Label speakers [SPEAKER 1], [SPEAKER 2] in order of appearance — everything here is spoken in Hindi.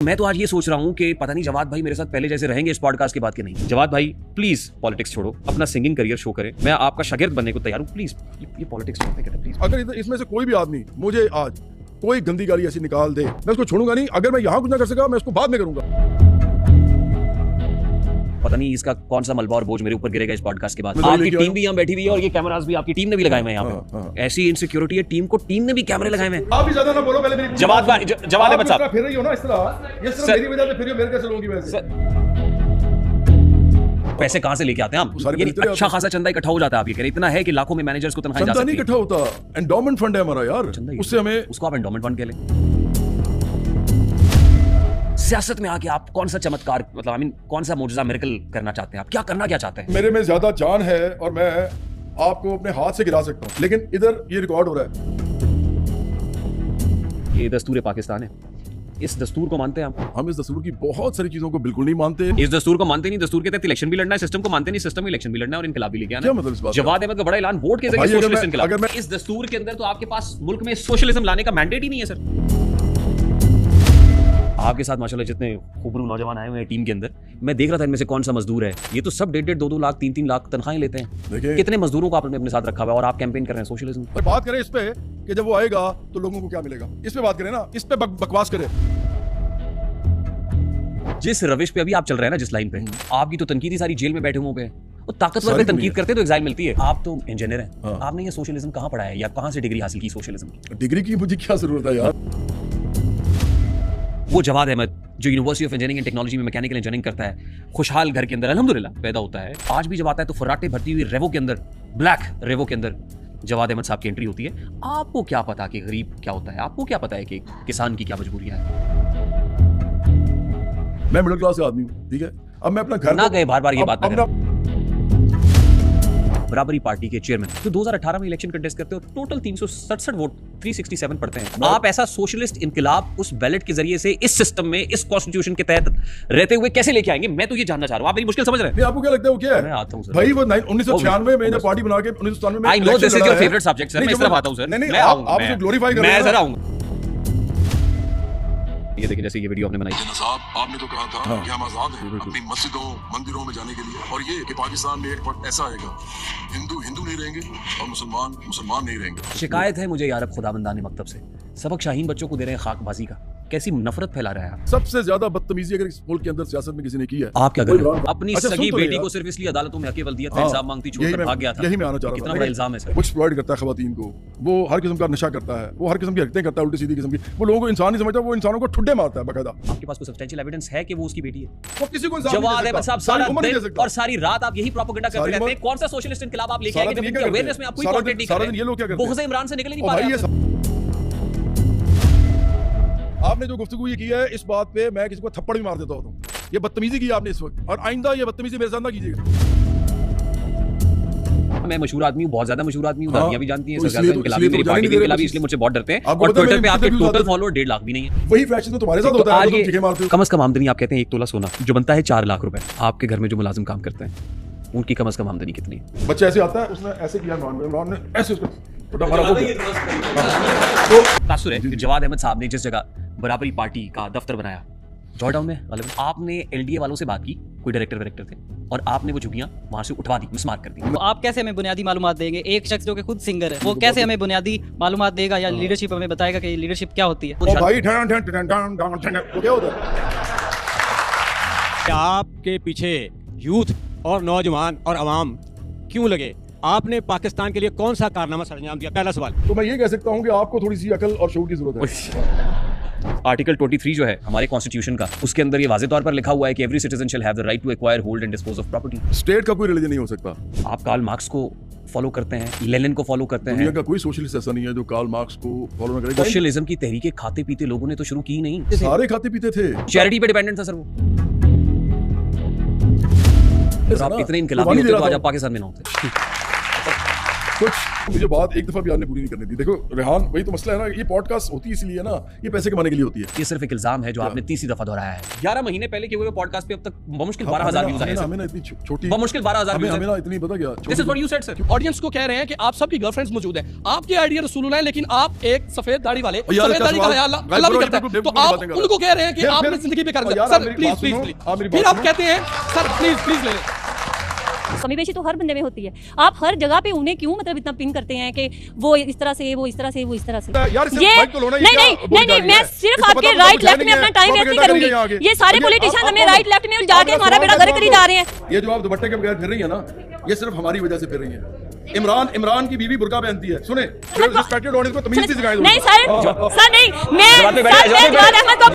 [SPEAKER 1] मैं तो आज ये सोच रहा हूँ कि पता नहीं जवाद भाई मेरे साथ पहले जैसे रहेंगे इस पॉडकास्ट के बाद कि नहीं। जवाद भाई प्लीज पॉलिटिक्स छोड़ो, अपना सिंगिंग करियर शो करें। मैं आपका शागिर्द बनने को तैयार हूँ, प्लीज ये पॉलिटिक्स छोड़ते कहते प्लीज।
[SPEAKER 2] अगर इसमें से कोई भी आदमी मुझे आज कोई गंदी गाली ऐसी निकाल दे, मैं उसको छोड़ूंगा नहीं। अगर मैं यहाँ कुछ ना कर सका, मैं उसको बाद में करूंगा।
[SPEAKER 1] पता नहीं इसका कौन सा मलबा और बोझ मेरे ऊपर गिरेगा इस पॉडकास्ट के बाद। आपकी टीम भी यहाँ बैठी हुई है और ये कैमरास भी आपकी टीम ने भी लगाए हुए हैं यहाँ पे। ऐसी इनसिक्योरिटी है टीम को, टीम ने भी कैमरे लगाए हुए हैं।
[SPEAKER 2] आप भी ज्यादा ना बोलो, पहले मेरी
[SPEAKER 1] जवाद अहमद साहब
[SPEAKER 2] फिर रही हो ना इस तरह, ये सिर्फ मेरी वजह से फिर रही हो, मेरे कैसे लोगों की वजह से।
[SPEAKER 1] पैसे कहाँ से लेके आते हैं आप? यानी अच्छा खासा चंदा इकट्ठा हो जाता है आप ये कह रहे, इतना है कि लाखों में मैनेजर्स को तनख्वाहें जा सकती हैं।
[SPEAKER 2] चंदा नहीं इकट्ठा होता, एंडोमेंट फंड है हमारा यार, उससे हमें,
[SPEAKER 1] उसको आप एंडोमेंट फंड कह लें। सियासत में आके आप कौन सा चमत्कार, मतलब आई मीन कौन सा मोजज़ा मिरेकल करना चाहते हैं आप? क्या करना क्या चाहते हैं?
[SPEAKER 2] मेरे में ज्यादा जान है और मैं आपको अपने हाथ से गिरा सकता हूँ, लेकिन इधर ये रिकॉर्ड हो रहा है।
[SPEAKER 1] ये दस्तूर पाकिस्तान है, इस दस्तूर को मानते हैं आप?
[SPEAKER 2] हम इस दस्तूर की बहुत सारी चीजों को बिल्कुल नहीं मानते।
[SPEAKER 1] इस दस्तूर को मानते नहीं, दस्तूर के तहत इलेक्शन भी लड़ना है, सिस्टम को मानते नहीं, सिस्टम में इलेक्शन भी लड़ना है और इनकलाब भी लेके आना है।
[SPEAKER 2] क्या मतलब इस बात?
[SPEAKER 1] जवाद अहमद का बड़ा ऐलान, वोट के जरिए सोशलिस्ट इनकलाब। इस दस्तूर के अंदर तो आपके पास मुल्क में सोशलिज्म लाने का मैंडेट ही नहीं है सर। आपके साथ माशाल्लाह जितने खूबरू नौजवान आए हुए हैं टीम के अंदर, मैं देख रहा था इनमें से कौन सा मजदूर है। ये तो सब 1.5 2 लाख 3 लाख तनख्वाहें लेते हैं। कितने मजदूरों को आपने अपने साथ रखा हुआ है और आप कैंपेन कर रहे हैं सोशलिज्म।
[SPEAKER 2] बात करें इस पे कि जब वो आएगा तो लोगों को क्या मिलेगा, इस पे बात करें ना, इस पे बकवास करें।
[SPEAKER 1] जिस रविश पे अभी आप चल रहे हैं ना, जिस लाइन पे, आपकी तो तनकीद ही सारी जेल में बैठे हुए पे वो ताकतवर पे तनकीद करते तो एग्जाइल मिलती है। आप तो इंजीनियर हैं, आपने ये सोशलिज्म कहाँ पढ़ा है या कहाँ से डिग्री हासिल की सोशलिज्म की?
[SPEAKER 2] डिग्री की मुझे क्या जरूरत है यार।
[SPEAKER 1] वो जवाद अहमद जो university of engineering and technology में मैकेनिकल इंजीनियरिंग करता है, खुशहाल घर के अंदर अल्हम्दुलिल्लाह पैदा होता है, आज भी जब आता है तो फर्राटे भरती हुई रेवो के अंदर, ब्लैक रेवो के अंदर जवाद अहमद साहब की एंट्री होती है। आपको क्या पता कि गरीब क्या होता है? आपको क्या पता है कि किसान की क्या मजबूरियां हैं?
[SPEAKER 2] मैं मिडिल क्लास आदमी हूँ, ठीक है। अब मैं अपना घर
[SPEAKER 1] ना गए बार बार ये बात ना, बराबरी पार्टी के चेयरमैन तो 2018 में इलेक्शन कंटेस्ट करते हो, टोटल 367 वोट 367 पड़ते हैं। आप ऐसा सोशलिस्ट इनकलाब उस बैलेट के जरिए से इस सिस्टम में, इस कॉन्स्टिट्यूशन के तहत रहते हुए कैसे लेके आएंगे? मैं तो ये जानना चाह रहा हूं। आप मेरी मुश्किल समझ रहे हैं?
[SPEAKER 2] आपको क्या लगता है वो क्या है?
[SPEAKER 1] मैं आता हूं सर
[SPEAKER 2] भाई, वो 1996 में जब पार्टी बना के 1997 में,
[SPEAKER 1] I know this is your favourite subject sir, मैं इस तरफ आता हूं सर।
[SPEAKER 2] नहीं, आप उसे ग्लोरीफाई कर रहे हैं।
[SPEAKER 1] मैं जरा आऊंगा। ये देखिए जैसे ये वीडियो आपने बनाई।
[SPEAKER 3] साहब, आपने तो कहा था कि हम आजाद हैं अपनी मस्जिदों मंदिरों में जाने के लिए, और ये कि पाकिस्तान में एक वक्त ऐसा आएगा हिंदू हिंदू नहीं रहेंगे और मुसलमान मुसलमान नहीं रहेंगे।
[SPEAKER 1] शिकायत है मुझे यार खुदाबंदानी मकतब से, सबक शाहीन बच्चों को दे रहे हैं खाकबाजी का। कैसी नफरत फैला रहा है आप।
[SPEAKER 2] सबसे ज्यादा बदतमीजी अगर इस मुल्क के अंदर सियासत में किसी ने की है,
[SPEAKER 1] आप क्या कर रहे हैं? अपनी
[SPEAKER 2] अच्छा,
[SPEAKER 1] सगी बेटी को सिर्फ इसलिए अदालतों में हक वल्दियत का इल्जाम मांगती छोड़कर भाग गया था।
[SPEAKER 2] यही मैं आना चाह रहा था।
[SPEAKER 1] कितना बड़ा इल्जाम है सर।
[SPEAKER 2] वो एक्सप्लॉइट करता है खवातीन को, वो हर किस्म का नशा करता है, वो हर किस्म की हरकतें करता है उल्टी सीधी किस्म की। वो लोगों को इंसान नहीं समझता, वो इंसानों को ठुड्डे मारता है बाकायदा।
[SPEAKER 1] आपके पास कोई सब्सटेंशियल एविडेंस है कि वो उसकी बेटी है?
[SPEAKER 2] वो किसी को
[SPEAKER 1] जवाद अहमद साहब सारा दिन और सारी रात आप यही प्रोपेगेंडा करते रहते हैं। कौन सा सोशलिस्ट इनकलाब आप लेके आएंगे जब इनकी अवेयरनेस में आप कोई कंटेंट नहीं कर रहे?
[SPEAKER 2] ये लोग क्या करते हैं?
[SPEAKER 1] बुग़्ज़ इमरान से निकल नहीं पा रहे।
[SPEAKER 2] आपने जो गुफ्तगू ये किया है, इस बात पे मैं किसी को थप्पड़ भी मार देता हूँ। ये बदतमीजी की आपने इस वक्त, और आइंदा ये बदतमीजी मेरे साथ ना कीजिएगा।
[SPEAKER 1] मैं मशहूर आदमी हूँ, बहुत ज्यादा मशहूर आदमी हूँ, दादियाँ भी जानती हैं, सरकार इनकलाबी मेरी पार्टी के इनकलाबी, इसलिए मुझसे बहुत डरते हैं। और ट्विटर पे आपके टोटल फॉलोअर 1.5 लाख भी नहीं है।
[SPEAKER 2] वही फैशन तो तुम्हारे साथ होता है, तुम चीखें मारते हो।
[SPEAKER 1] कम से कम आमदनी आप कहते हैं 1 तोला सोना जो बनता है 4 लाख रुपए। आपके घर में जो मुलाजिम काम करते हैं उनकी कम से कम आमदनी कितनी है?
[SPEAKER 2] बच्चा ऐसे आता है, उसने ऐसे किया, इमरान ने ऐसे उसको
[SPEAKER 1] तासुर है कि जवाद अहमद साहब ने जिस जगह बराबरी पार्टी का दफ्तर बनाया जॉर्डाउन में, आपने एलडीए वालों से बात की, कोई डायरेक्टर थे, और आपने वो झुग्गियां वहां से उठवा दी, मिसमार कर दी।
[SPEAKER 4] तो आप कैसे हमें बुनियादी मालूमात देंगे? एक शख्स जो कि खुद सिंगर है, वो कैसे हमें बुनियादी मालूमात देगा या लीडरशिप हमें बताएगा कि लीडरशिप क्या होती है?
[SPEAKER 2] भाई क्या होता है?
[SPEAKER 5] आपके पीछे यूथ और नौजवान और अवाम क्यों लगे? आपने पाकिस्तान के लिए कौन सा कारनामा सरंजाम दिया? पहला सवाल।
[SPEAKER 2] तो मैं ये कह सकता हूँ कि आपको थोड़ी सी अकल और शऊर की जरूरत है।
[SPEAKER 1] आर्टिकल 23 जो है हमारे कॉन्स्टिट्यूशन का, उसके अंदर ये वाज़े तौर पर लिखा हुआ है कि every citizen shall have the right to acquire, hold and dispose of property.
[SPEAKER 2] State का कोई रिलीजन नहीं हो सकता।
[SPEAKER 1] आप कार्ल मार्क्स को फॉलो करते हैं, लेनिन को फॉलो करते हैं।
[SPEAKER 2] दुनिया का कोई सोशलिस्ट ऐसा नहीं है जो कार्ल मार्क्स को फॉलो ना करे।
[SPEAKER 1] सोशलिज्म की तहरीकें खाते पीते लोगों ने तो शुरू की नहीं,
[SPEAKER 2] सारे खाते पीते थे,
[SPEAKER 1] चैरिटी पे डिपेंडेंट था सर वो। आप इतने इनकलाबी होते तो आज आप पाकिस्तान में ना होते।
[SPEAKER 2] कुछ मुझे बात एक दफा भी आपने पूरी नहीं करनी थी। देखो रेहान, वही तो मसला है ना, ये पॉडकास्ट होती है इसलिए ना, ये पैसे कमाने के लिए होती है।
[SPEAKER 1] ये सिर्फ एक इल्जाम है जो आपने तीसरी दफा दोहराया है। 11 महीने पहले किए हुए पॉडकास्ट पे अब तक बमुश्किल 12,000 व्यूज आए हैं।
[SPEAKER 2] हमें ना इतनी छोटी,
[SPEAKER 1] बमुश्किल 12,000 व्यूज
[SPEAKER 2] हमें ना इतनी पता क्या,
[SPEAKER 1] this is what you said sir.
[SPEAKER 6] Audience को कह रहे हैं कि आप सबकी गर्लफ्रेंड्स मौजूद हैं, आपके आइडिया रसूलुल्लाह है, लेकिन आप एक सफेद दाढ़ी वाले,
[SPEAKER 2] यार,
[SPEAKER 6] सफेद दाढ़ी का
[SPEAKER 2] सवाल-
[SPEAKER 6] हया
[SPEAKER 2] गाइस,
[SPEAKER 6] अल्लाह भी
[SPEAKER 2] बड़ो
[SPEAKER 6] करता है,
[SPEAKER 2] बेवकूफ
[SPEAKER 6] तो
[SPEAKER 2] की
[SPEAKER 6] आप
[SPEAKER 2] बातें कर रहे
[SPEAKER 6] उनको कह रहे हैं कि
[SPEAKER 2] फिर-
[SPEAKER 6] आपने
[SPEAKER 2] फिर-
[SPEAKER 6] जिंदगी बेकार
[SPEAKER 2] यार,
[SPEAKER 6] सर
[SPEAKER 2] मेरी
[SPEAKER 6] प्लीज
[SPEAKER 2] बात
[SPEAKER 6] प्लीज
[SPEAKER 2] सुनो,
[SPEAKER 6] प्लीज
[SPEAKER 2] आप मेरी
[SPEAKER 6] फिर
[SPEAKER 2] बात
[SPEAKER 6] आप
[SPEAKER 2] सुनो।
[SPEAKER 6] कहते हैं सर प्लीज ले लें।
[SPEAKER 7] कमी पेशी तो हर बंदे में होती है। आप हर जगह पे उन्हें क्यों मतलब इतना पिन करते हैं कि वो इस तरह से, वो इस तरह से, वो इस तरह से।
[SPEAKER 2] यार, सिर्फ
[SPEAKER 7] ये
[SPEAKER 2] माइक तो लो ना, ये
[SPEAKER 7] नहीं
[SPEAKER 2] क्या
[SPEAKER 7] नहीं
[SPEAKER 2] बोली
[SPEAKER 7] नहीं
[SPEAKER 2] जा
[SPEAKER 7] नहीं,
[SPEAKER 2] रही
[SPEAKER 7] मैं
[SPEAKER 2] है?
[SPEAKER 7] सिर्फ
[SPEAKER 2] इसको
[SPEAKER 7] आपके
[SPEAKER 2] पता तो
[SPEAKER 7] राइट
[SPEAKER 2] कुछ है
[SPEAKER 7] लेफ्ट में
[SPEAKER 2] नहीं
[SPEAKER 7] अपना
[SPEAKER 2] है,
[SPEAKER 7] टाइम वेस्ट नहीं
[SPEAKER 2] propaganda
[SPEAKER 7] करूंगी।
[SPEAKER 2] करेंगे आगे।
[SPEAKER 7] ये सारे
[SPEAKER 2] ये
[SPEAKER 7] पॉलिटिशियन
[SPEAKER 2] आप-
[SPEAKER 7] हमें
[SPEAKER 2] आप-
[SPEAKER 7] राइट लेफ्ट में जाके
[SPEAKER 2] आप
[SPEAKER 7] हमारा बेड़ा
[SPEAKER 2] सवाल
[SPEAKER 7] गर्क करी
[SPEAKER 2] जवाब
[SPEAKER 7] जा रहे हैं।
[SPEAKER 2] दो। ये जो आप दुपट्टे के बगैर फिर रही है ना, ये सिर्फ हमारी वजह से फिर रही है। इमरान की बीवी बुर्का पहनती है। सुने, रिस्पेक्टेड ऑडियंस को तमीज से सिखाएं।
[SPEAKER 7] नहीं सर, सर नहीं, मैं
[SPEAKER 1] जवाब पे बैठे,
[SPEAKER 7] सर,
[SPEAKER 1] जवाब
[SPEAKER 7] मैं
[SPEAKER 1] पे
[SPEAKER 7] जवाद अहमद को